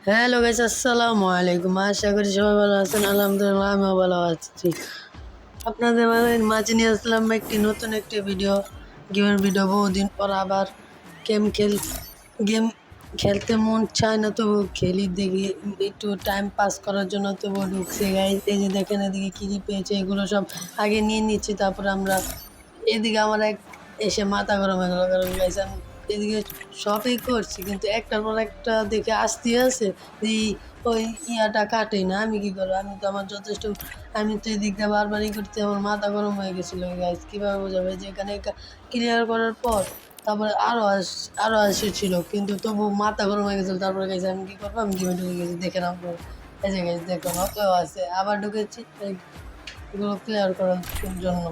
Hello guys, আসসালামু আলাইকুম। আশা করি সবাই ভালো আছেন। আলহামদুলিল্লাহ আমিও ভালো আছি। আপনাদের মাঝে নিয়ে আসলাম নতুন একটি গেমের ভিডিও। বহুদিন পর আবার গেম খেলতে মন চায় না, তবু খেলি দেখি একটু টাইম পাস করার জন্য। তবু ঢুকছে গাইস, এই যে দেখেন এদিকে কী কী পেয়েছে এগুলো সব আগে নিয়ে নিচ্ছি। তারপরে আমরা এদিকে আমার এক এসে মাথা গরম হয়ে গেল, কারণ গাইস আমি এদিকে শপিং করছি কিন্তু একটার পর একটা দেখে আসতে আছে এই ওই ইয়াটা কাটেই না। আমি কি করবো, আমি তো আমার যথেষ্ট, আমি তো এদিক দিয়ে বারবারই করতে আমার মাথা গরম হয়ে গেছিলো গাইস। কীভাবে বোঝাবে যে এখানে ক্লিয়ার করার পর তারপরে আরও আসছিল, কিন্তু তবু মাথা গরম হয়ে গেছিলো। তারপরে গাইছে আমি কী করবো, আমি গেমে ঢুকে গেছি। দেখেন আপনার এই যে গাইস দেখুন কেউ আছে, আবার ঢুকেছি এগুলো ক্লিয়ার করার জন্য।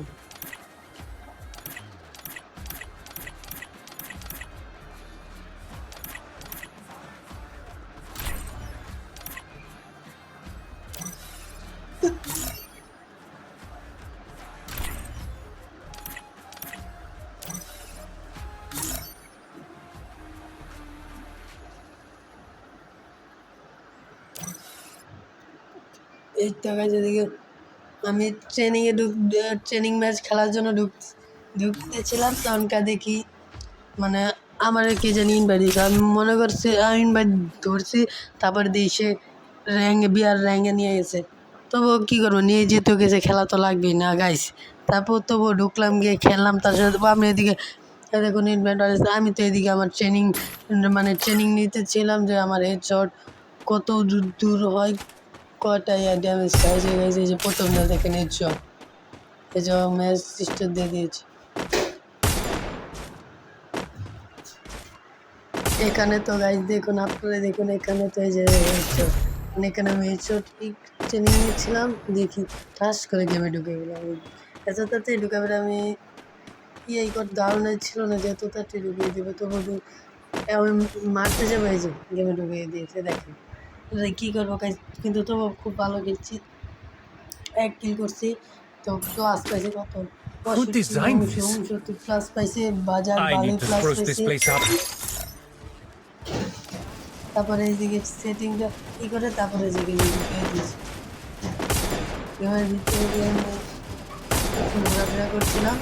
এই তো গাইস এদিকে আমি ট্রেনিং ম্যাচ খেলার জন্য ঢুকতেছিলাম, তখনকার দেখি মানে আমার কে জানি ইনভাইট দিয়েছে। আমি মনে করছি আমি ইনভাইট ধরছি, তারপর দিয়ে সে র্যাঙ্কে নিয়ে গেছে। তবুও কী করবো, নিয়ে যেতে গেছে, খেলা তো লাগবেই না গাইস। তারপর তবুও ঢুকলাম, গিয়ে খেললাম তার সাথে। আমি এদিকে দেখুন ইনভাইট আসছে, আমি তো এদিকে আমার ট্রেনিং নিতেছিলাম যে আমার হেডশট কত দূর হয়, কয়টা ড্যামেজ খায়। যে গাইছে এই যে প্রথম দেখেন হেডশট, এই যে ম্যাচ সিস্টেম দিয়ে দিয়েছে। এখানে তো গাইস দেখুন, আপনারা দেখুন এখানে তো এই যে হেডশট, মানে এখানে আমি হেডশট ট্রেনিং নিচ্ছিলাম, দেখি ঠাস করে গেমে ঢুকে গেলাম। এত তাড়াতাড়ি ঢুকাবে আমি এই ধারণা ছিল না যে এত তাড়াতাড়ি ঢুকিয়ে দেবে। তবু আমি মারতে যাবো, এই যে গেমে ঢুকিয়ে দিয়েছে দেখেন। কী করবো গাইস, কিন্তু তবু খুব ভালো খেলছি, এক কিল করছি। তো প্লাস পাইছে কত, Who 65 designed this? 69 প্লাস পাইছে, বাজার I ভালোই need to plus spruce this পাইছে। place up. তারপরে এইদিকে সেটিংটা ই করে তারপরে যে গেমে ঢুকিয়ে দিয়েছি। গেমের ভিতরে গিয়ে আমি একটু ঘোরাফেরা করছিলাম।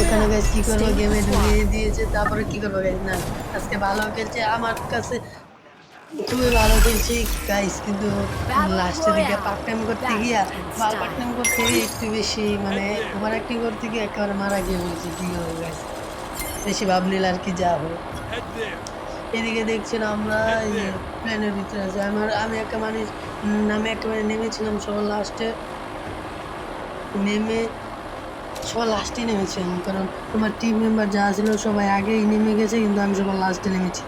এখানে গাইস কী করবো, গেমে ঢুকিয়ে দিয়েছে। তারপরে কী করবো গাইস, না আজকে ভালো খেলছে, আমার কাছে খুবই ভালো খেলছি গাইস। কিন্তু লাস্টের দিকে পার্ট টাইম করতে গিয়ে একটু বেশি ওভার অ্যাক্টিং করতে গিয়ে একেবারে মারা গিয়ে বলছি। কী করবো গাইস, বেশি ভাবলিল আর কি যা হয়। এদিকে দেখছিলাম আমরা এই যে প্লেনের ভিতরে আছে, আমি একটা মানুষ নামে একেবারে নেমেছিলাম সবার লাস্টে, নেমে সবার লাস্টে নেমেছিলাম, কারণ আমার টিম মেম্বার যা ছিল সবাই আগেই নেমে গেছে, কিন্তু আমি সবার লাস্টে নেমেছি।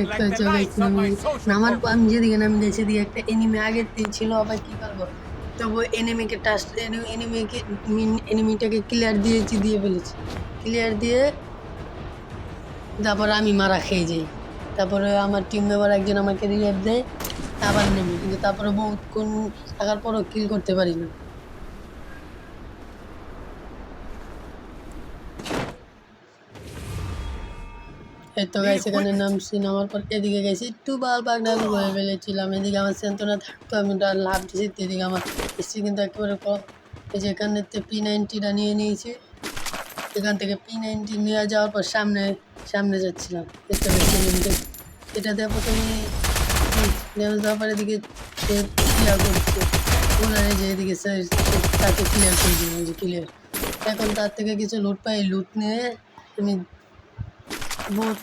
একটা জায়গায় নামার পর আমি যেদিকে নামি গেছি, সেদিকে একটা এনিমি আগের থেকে ছিল। আবার কী করবো, তবু এনিমিটাকে দিয়ে ফেলেছি। ক্লিয়ার দিয়ে তারপর আমি মারা খেয়ে যাই। তারপরে আমার টিম মেম্বার একজন আমাকে রিভাইভ দেয়, আবার নেমে, কিন্তু তারপরে বহুক্ষণ থাকার পরও কিল করতে পারি না। এই তো গাইছে, এখানে নামছি, নামার পর এদিকে গেছি একটু বাগনামি করে ফেলেছিলাম। এদিকে আমার সেন্তনা থাকতো, আমি লাভ দিয়েছি, এদিকে আমার এসছি কিন্তু একেবারে কম। এই যে এখানে P90টা নিয়ে নিয়েছি, এখান থেকে P90 নিয়ে যাওয়ার পর সামনে যাচ্ছিলাম। এটা দিয়ে প্রথমে ড্যামেজ দেওয়ার পর এদিকে সে ক্লিয়ার করছে, ওনার এই যে এদিকে তাকে ক্লিয়ার করে দিলাম, যে ক্লিয়ার। এখন তার থেকে কিছু লুট পাই, লুট নিয়ে আমি লুট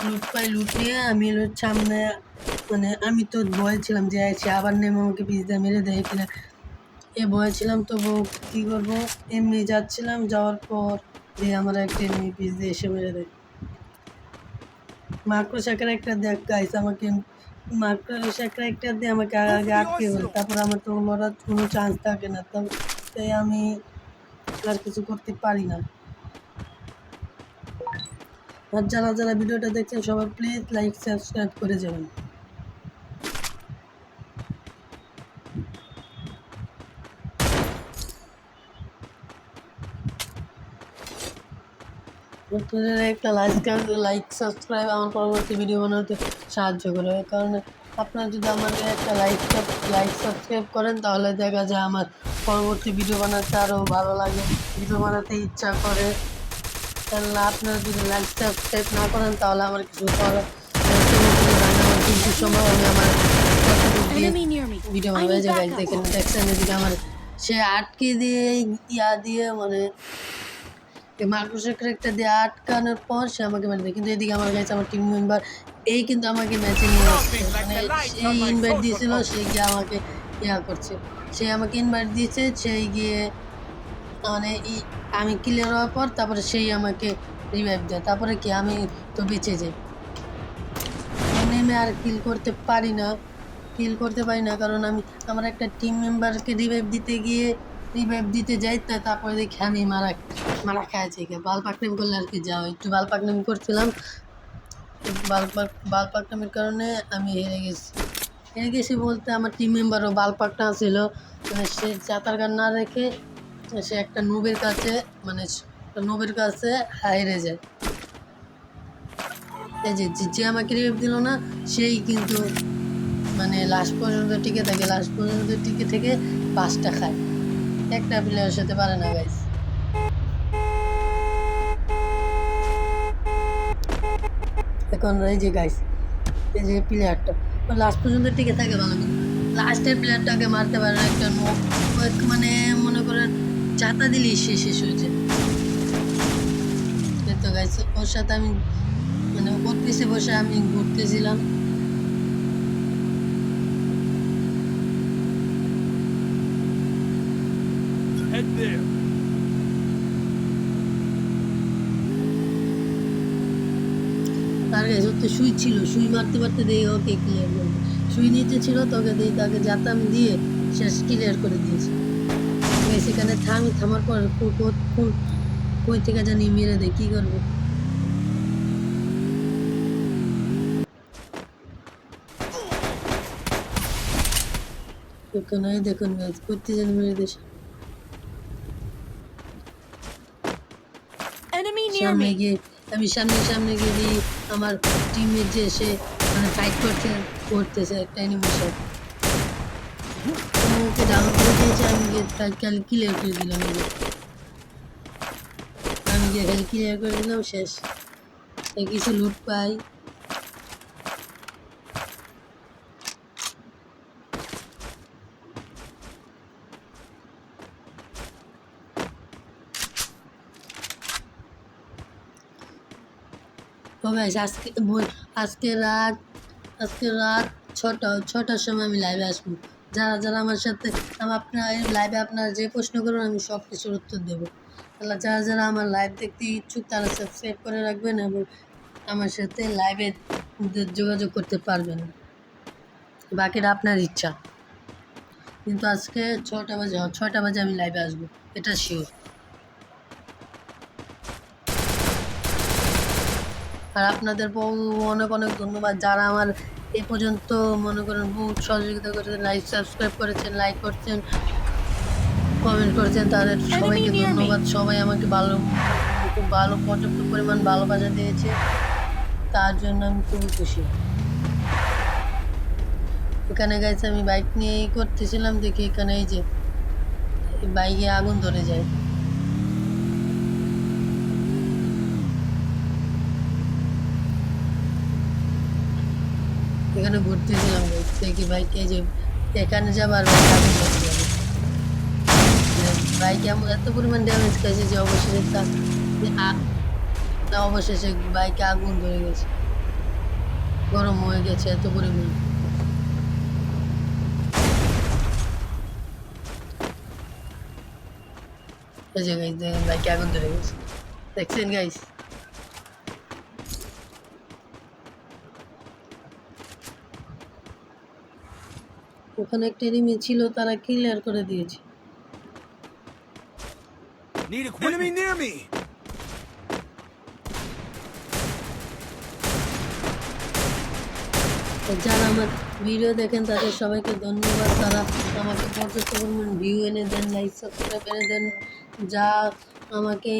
নিয়ে আমি সামনে, আমি তো ভয় ছিলাম যে সে আবার নেমে আমাকে পিস দিয়ে মেরে দেয় কিনা, ভয় ছিলাম। তবু কী করবো, এমনি যাচ্ছিলাম, যাওয়ার পর দিয়ে আমার একটা এমনি পিস দিয়ে এসে মেরে দেয়। মাকড়সাকার একটা দেখ গাইস, আমাকে মাকড়সাকার একটা দিয়ে আমাকে আগে আটকে ফেলে, তারপর আমার তো লড়ার কোনো চান্স থাকে না। তাই আমি আর কিছু করতে পারি না। আর যারা যারা ভিডিওটা দেখছেন সবাই প্লিজ লাইক সাবস্ক্রাইব করে যাবেন। আপনাদের একটা লাইক সাবস্ক্রাইব আমার পরবর্তী ভিডিও বানাতে সাহায্য করবে, কারণ আপনারা যদি আমাকে একটা লাইক সাবস্ক্রাইব করেন তাহলে দেখা যায় আমার পরবর্তী ভিডিও বানাতে আরও ভালো লাগে, ভিডিও বানাতে ইচ্ছা করে। তাহলে আপনারা যদি লাইক সাবস্ক্রাইব না করেন তাহলে আমার কিছু করার কিন্তু সময় আমি আমার ভিডিও বানাবো। যে গাইজ দেখছেন এদিকে আমার সে আটকে দিয়ে দিয়ে মানে মার্কোসের ক্যারেক্টার দিয়ে আটকানোর পর সে আমাকে মেরে দেয়, কিন্তু এদিকে আমার কাছে আমার টিম মেম্বার এই কিন্তু আমাকে ম্যাচে নিয়ে আসছে, মানে সেই ইনভাইট দিয়েছিল সে গিয়ে আমাকে করছে, সে আমাকে ইনভাইট দিয়েছে, সেই গিয়ে মানে আমি ক্লিয়ার হওয়ার পর তারপরে সেই আমাকে রিভাইভ দেয়, তারপরে কি আমি তো বেঁচে যাই। নেমে আর কিল করতে পারি না, কারণ আমি আমার একটা টিম মেম্বারকে রিভাইভ দিতে যাই, তারপরে দেখি আমি মারা খাইছি। বাল পাকনামি করলে আর কি যাও, একটু বাল পাকনামি করছিলাম, বাল পাকনামির কারণে আমি হেরে গেছি বলতে আমার টিম মেম্বারও বাল পাকনা ছিল, মানে সে চাতার গান না রেখে সে একটা নুবের কাছে হেরে যায়। এই যে আমাকে রিভাইভ দিল না সেই কিন্তু মানে লাস্ট পর্যন্ত টিকে থেকে 5টা খায়, একটা প্লেয়ারের সাথে পারে না গাইস। এখন এই যে গাইস এই যে প্লেয়ারটা লাস্ট পর্যন্ত টিকে থাকে ভালো, কিন্তু লাস্টের প্লেয়ারটাকে মারতে পারে না, একটা মানে মনে করেন চাতা দিলেই শেষ হয়েছে। তো গাইস ওর সাথে আমি মানে ওর পিছে বসে আমি ঘুরতেছিলাম। তার কাছে তো সুই মারতে দিয়ে ওকে ক্লিয়ার করবে, সুই নিতে ছিল তোকে দিয়ে তাকে জাতাম দিয়ে শেষ ক্লিয়ার করে দিয়েছে। সেখানে থামার পর কই থেকে জানি মেরে দেয়, কী করবে। দেখুন করতে জানি মেরে দেশ আমি সামনে গিয়ে দিই আমার টিমের যে সে মানে ফাইট করতেছে একটা অ্যানিমেশন ওকে ডাউন করে দিয়েছে, আমি গিয়ে খালি ক্লিয়ার করে দিলাম, শেষ কিছু লুট পাই। তবে আজকে রাত 6টার সময় আমি লাইভে আসবো। যারা আমার সাথে আপনার লাইভে আপনারা যে প্রশ্ন করুন আমি সব কিছুর উত্তর দেবো। তাহলে যারা আমার লাইভ দেখতে ইচ্ছুক তারা সাবস্ক্রাইব করে রাখবেন এবং আমার সাথে লাইভে যোগাযোগ করতে পারবেন, বাকিটা আপনার ইচ্ছা। কিন্তু আজকে 6টা বাজে আমি লাইভে আসবো, এটা শিওর। আর আপনাদের অনেক ধন্যবাদ যারা আমার এ পর্যন্ত মনে করেন বহুত সহযোগিতা করেছেন, সাবস্ক্রাইব করেছেন, লাইক করছেন, কমেন্ট করেছেন, তাদের সবাইকে ধন্যবাদ। সবাই আমাকে খুব ভালো পর্যাপ্ত পরিমাণ ভালোবাসা দিয়েছে, তার জন্য আমি খুবই খুশি। এখানে গাইছে আমি বাইক নিয়েই করতেছিলাম, দেখি এখানে এই যে বাইকে আগুন ধরে যায়। এখানে ঘুরতেছিলাম দেখি বাইকে যে এখানে যাবার বাইকে এত পরিমাণ ড্যামেজ খাইছে যে অবশেষে বাইকে আগুন ধরে গেছে, গরম হয়ে গেছে এত পরিমাণ। এই যে গাইস দেখেন বাইকে আগুন ধরে গেছে, দেখছেন গাইস। ওখানে একটা এনিমি ছিল, তারা ক্লিয়ার করে দিয়েছে। Need equipment. Enemy near me. যারা আমার ভিডিও দেখেন তাদের সবাইকে ধন্যবাদ। তারা আমাকে পর্যাপ্ত পরিমাণ ভিউ এনে দেন, লাইক সাবস্ক্রাইব এনে দেন, যা আমাকে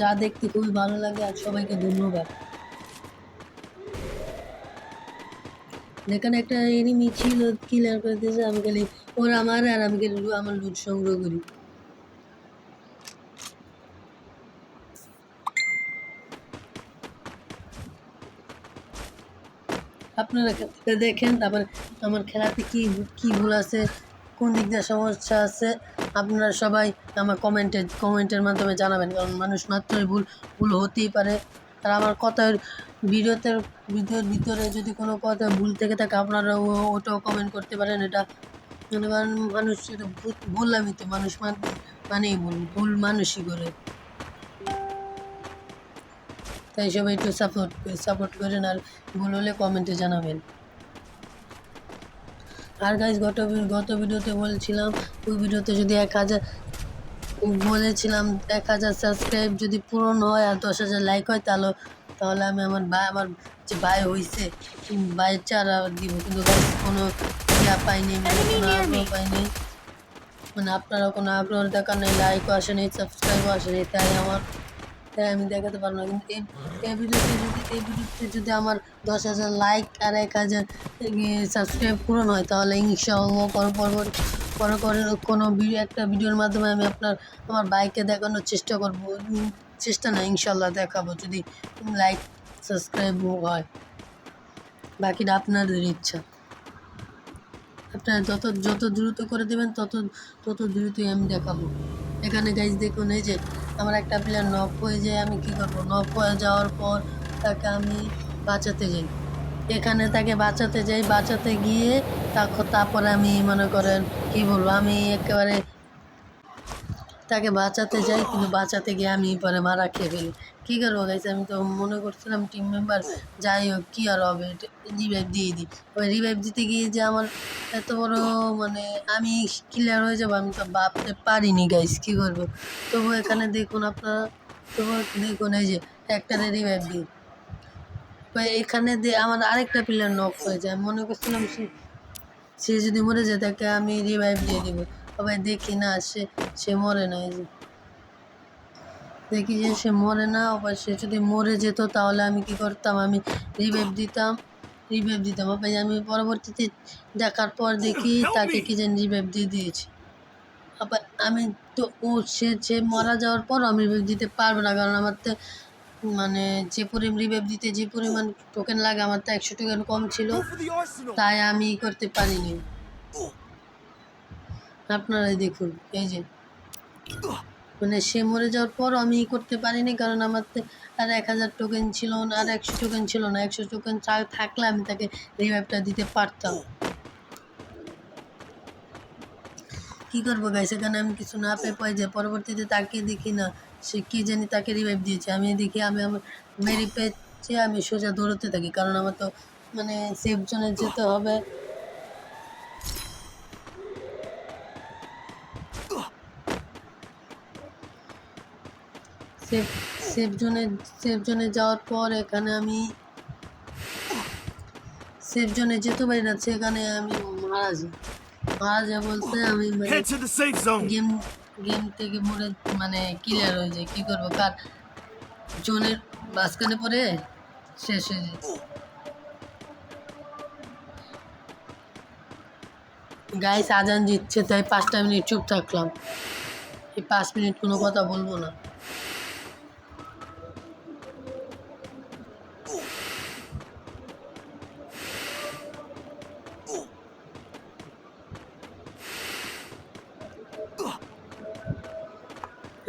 যা দেখতে খুবই ভালো লাগে। আর সবাইকে ধন্যবাদ। এখানে একটা এনিমি ছিল, কিলার করে দিয়েছে। আমি খালি ওরা আমার আর আমি খালি আমার লুট সংগ্রহ করি। আপনারা দেখেন, তারপর আমার খেলাতে কি কি ভুল আছে, কোন দিক দিয়ে সমস্যা আছে, আপনারা সবাই আমার কমেন্টের মাধ্যমে জানাবেন। কারণ মানুষ মাত্রই ভুল হতেই পারে। আর আমার কথার ভিডিওর ভিতরে যদি কোনো কথা ভুল থেকে থাকে আপনারা ওটাও কমেন্ট করতে পারেন। এটা মনে করেন মানুষ এটা বললামই তো, মানুষ মানেই ভুল মানুষই করে। তাই সবাই একটু সাপোর্ট করেন আর ভুল হলে কমেন্টে জানাবেন। আর গাইজ গত ভিডিওতে বলছিলাম, ওই ভিডিওতে যদি 1000 সাবস্ক্রাইব যদি পূরণ হয় আর 10,000 লাইক হয়, তাহলে আমি আমার যে ভাই হয়েছে ভাইয়ের চারা দিব। কিন্তু গাইজ কোনো ইয়া পাইনি, কোনো আগ্রহ পাইনি, মানে আপনারা কোনো আগ্রহ দেখার নেই, লাইকও আসেনি, সাবস্ক্রাইবও আসেনি। তাই আমি দেখাতে পারবো না। কিন্তু এই ভিডিওতে যদি আমার 10,000 লাইক আর 1,000 সাবস্ক্রাইব পূরণ হয়, তাহলে ইনশাআল্লাহ কোনো একটা ভিডিওর মাধ্যমে আমি আমার বাইকে দেখানোর চেষ্টা করবো। চেষ্টা না, ইনশাআল্লাহ দেখাবো যদি লাইক সাবস্ক্রাইব হয়। বাকিটা আপনাদের ইচ্ছা। আপনারা যত দ্রুত করে দেবেন তত দ্রুতই আমি দেখাবো। এখানে গাইজ দেখুন, এই যে আমার একটা প্লেয়ার নক হয়ে যায়, আমি কি করব? নক হয়ে যাওয়ার পর তাকে আমি বাঁচাতে যাই। এখানে তাকে বাঁচাতে গিয়ে তারপরে আমি মনে করেন কি বলবো, আমি একেবারে তাকে বাঁচাতে যাই, কিন্তু বাঁচাতে গিয়ে আমি পরে মারা খেয়ে ফেলি। কী করবো গাইছে, আমি তো মনে করছিলাম টিম মেম্বার, যাই হোক কী আর হবে, রিভাইভ দিয়ে দিই। ওই রিভাইভ দিতে গিয়ে যে আমার এত বড় মানে আমি ক্লিয়ার হয়ে যাবো, আমি তো ভাবতে পারিনি গাইস। কী করবো? তবু এখানে দেখুন আপনারা, এই যে একটারে রিভাইভ দিই, এখানে দিয়ে আমার আরেকটা প্লেয়ার নক হয়ে যায়। মনে করছিলাম সে যদি মরে যায় তাকে আমি রিভাইভ দিয়ে দেবো। সবাই দেখি না, সে মরে না। এই যে দেখি যে সে মরে না। আবার সে যদি মরে যেত তাহলে আমি কি করতাম, আমি রিভাইভ দিতাম। আবার আমি পরবর্তীতে দেখার পর দেখি তাকে কি যেন রিভাইভ দিয়ে দিয়েছি। আবার আমি তো সে মারা যাওয়ার পর আমি রিভাইভ দিতে পারবো না, কারণ আমার তো মানে রিভাইভ দিতে যে পরিমাণ টোকেন লাগে, আমার তো 100 টোকেন কম ছিল, তাই আমি করতে পারিনি। আপনারাই দেখুন, এই যে মানে সে মরে যাওয়ার পর আমি করতে পারিনি, কারণ আমার আর 1000 টোকেন ছিল না, আর 100 টোকেন ছিল না। 100 টোকেন থাকলে আমি তাকে রিভাইভটা দিতে পারতাম। কী করবো গাইস, এখানে আমি কিছু না পেয়ে পাই যে পরবর্তীতে তাকে দেখি না, সে কি জানি তাকে রিভাইভ দিয়েছে। আমি দেখি আমার মেরি পেয়েছে, আমি সোজা দৌড়তে থাকি, কারণ আমার তো মানে সেফ জোনে যেতে হবে। সেফ জোনে যাওয়ার পর এখানে আমি সেফ জোনে যেতে পারি না, সেখানে আমি মারা যায় বলতে আমি গেম থেকে মরে মানে ক্লিয়ার হয়ে যায়। কী করবো, কার জোনের মাঝখানে পরে শেষ হয়ে যায়। গাইস আজান দিচ্ছে, তাই 5টা মিনিট চুপ থাকলাম। এই 5 মিনিট কোনো কথা বলবো না।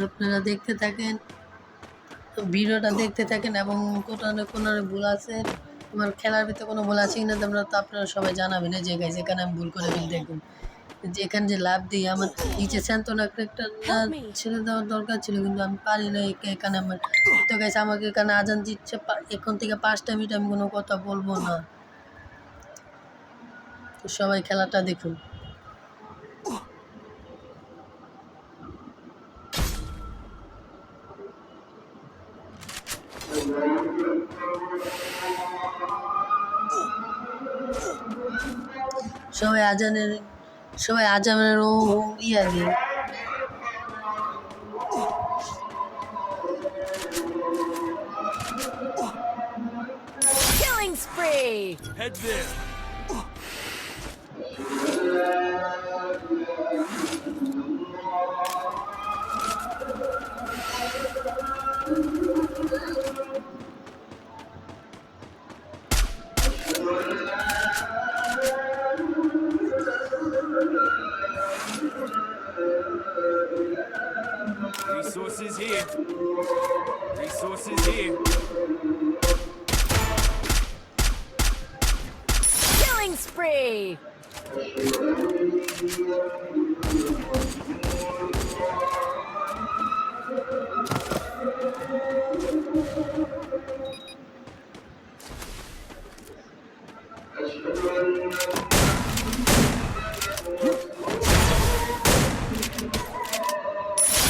আপনারা দেখতে থাকেন, ভিডিওটা দেখতে থাকেন, এবং কোনো ভুল আছে আমার খেলার ভিতরে কোনো ভুল আছে কিনা তো আপনারা সবাই জানাবেন। এই যে গাইস এখানে আমি ভুল করে ফেলি, দেখুন যেখানে যে লাভ দিই, আমার নিচে স্যান্তনা একটা ছেড়ে দেওয়ার দরকার ছিল, কিন্তু আমি পারি না। এখানে আমার তো গাইস আমাকে এখানে আজান দিচ্ছে, এখন থেকে 5টা মিনিট আমি কোনো কথা বলবো না। তো সবাই খেলাটা দেখুন। সবাই আজানের ও ইয়া দিয়ে Killing spree! Head there. Resources here. Resources here. Killing spree!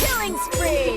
Killing spree!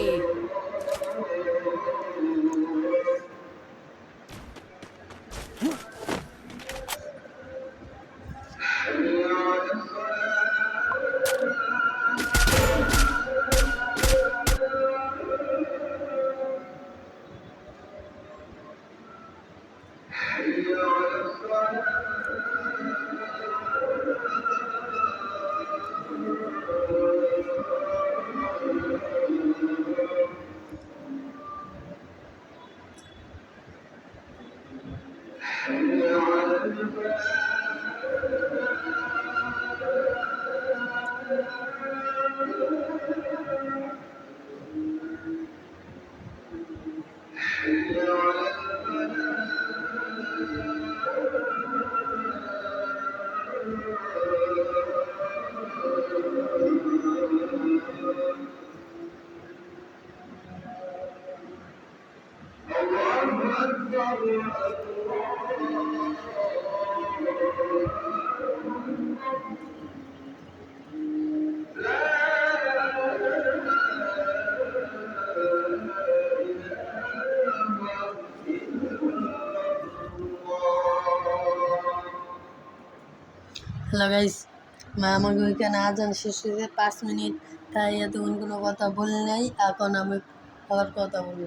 Hello guys, আমাকে ওইখানে আজান শেষ হয়েছে 5 মিনিট, তাই এতক্ষণ কোনো কথা বলি নাই। এখন আমি আবার কথা বলি।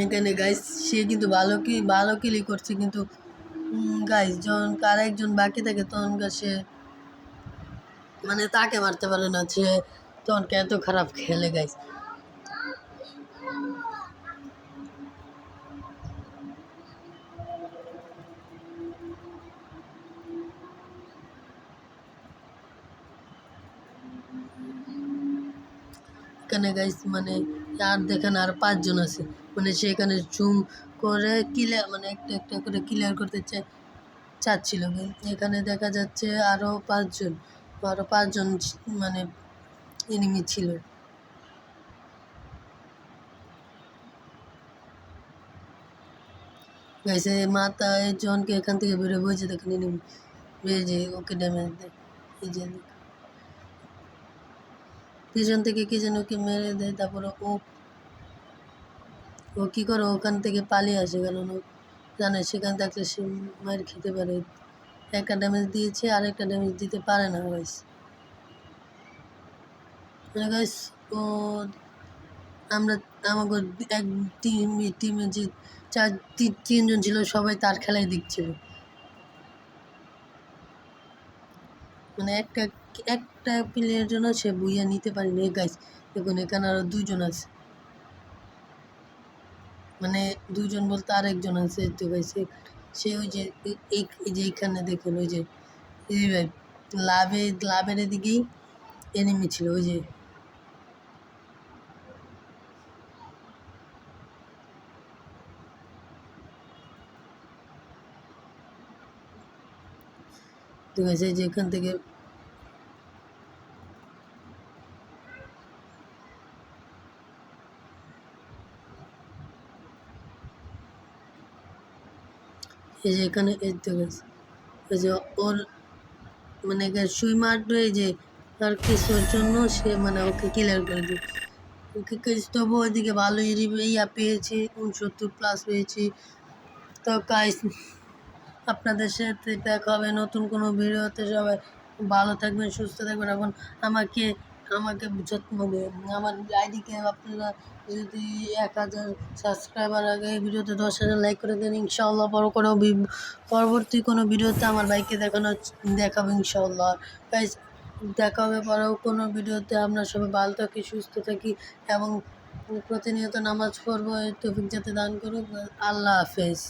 এখানে গাইস সে কিন্তু ভালো কিলি করছে, কিন্তু গাইস যখন কার একজন বাকি থাকে তখন সে মানে তাকে মারতে পারে না, সে তখন এত খারাপ খেলে গাইস। এখানে গাইস মানে আর দেখেন আর 5 জন আছে, মানে সেখানে জুম করে ক্লিয়ার মানে একটা করে ক্লিয়ার করতে চাচ্ছিল। এখানে দেখা যাচ্ছে আরও 5 জন মানে এনিমি ছিল। গাইছে মাথায় জনকে এখান থেকে বেরোয় বইছে, দেখেন এনিমি যে ওকে ড্যামেজ দেয়। এই যে পিছন থেকে কি যেন ওকে মেরে দেয়, তারপরে ও কী করে ওখান থেকে পালিয়ে আসে, কারণ ও জানে সেখানে থাকলে সে মার খেতে পারে। একটা ড্যামেজ দিয়েছে, আরেকটা ড্যামেজ দিতে পারে না গাইস। মানে গাইস ও আমাকে এক টিমে যে তিনজন ছিল সবাই তার খেলাই দেখছিল। মানে একটা প্লেয়ারের জন্য সে বুইয়া নিতে পারেনি গাইস। দেখুন এখানে আরও 2 জন আছে, মানে 2 জন বলতে আরেকজন আছে তো গাইস। সে ওই যে এই যে এইখানে দেখুন ওই যে ভাই লাভের এদিকেই এনিমি ছিল, ওই যে তো গাইস এই যে এখান থেকে এই যে এখানে এই তো গাইস এই যে ওর মানে সুই মারবে, এই যে আর কিছুর জন্য সে মানে ওকে ক্লিয়ার করে দিই। ওকে তবু ওইদিকে ভালোই ইয়া পেয়েছি, 69+ পেয়েছি। তো গাইস, আপনাদের সাথে দেখা হবে নতুন কোনো ভিডিওতে। সবাই ভালো থাকবেন, সুস্থ থাকবেন। এখন আমাকে আমাকে যত্ন দেবেন। আমার আইডিকে আপনারা যদি 1000 সাবস্ক্রাইবার আগে এই ভিডিওতে 10,000 লাইক করে দেন, ইনশাআল্লাহ পরবর্তী কোনো ভিডিওতে আমার ভাইকে দেখাবো ইনশাআল্লাহ। গাইস, দেখা হবে পরেও কোনো ভিডিওতে। আমরা সবাই ভালো থাকি, সুস্থ থাকি এবং প্রতিনিয়ত নামাজ পড়বো। এই তৌফিক যাতে দান করুক। আল্লাহ হাফেজ।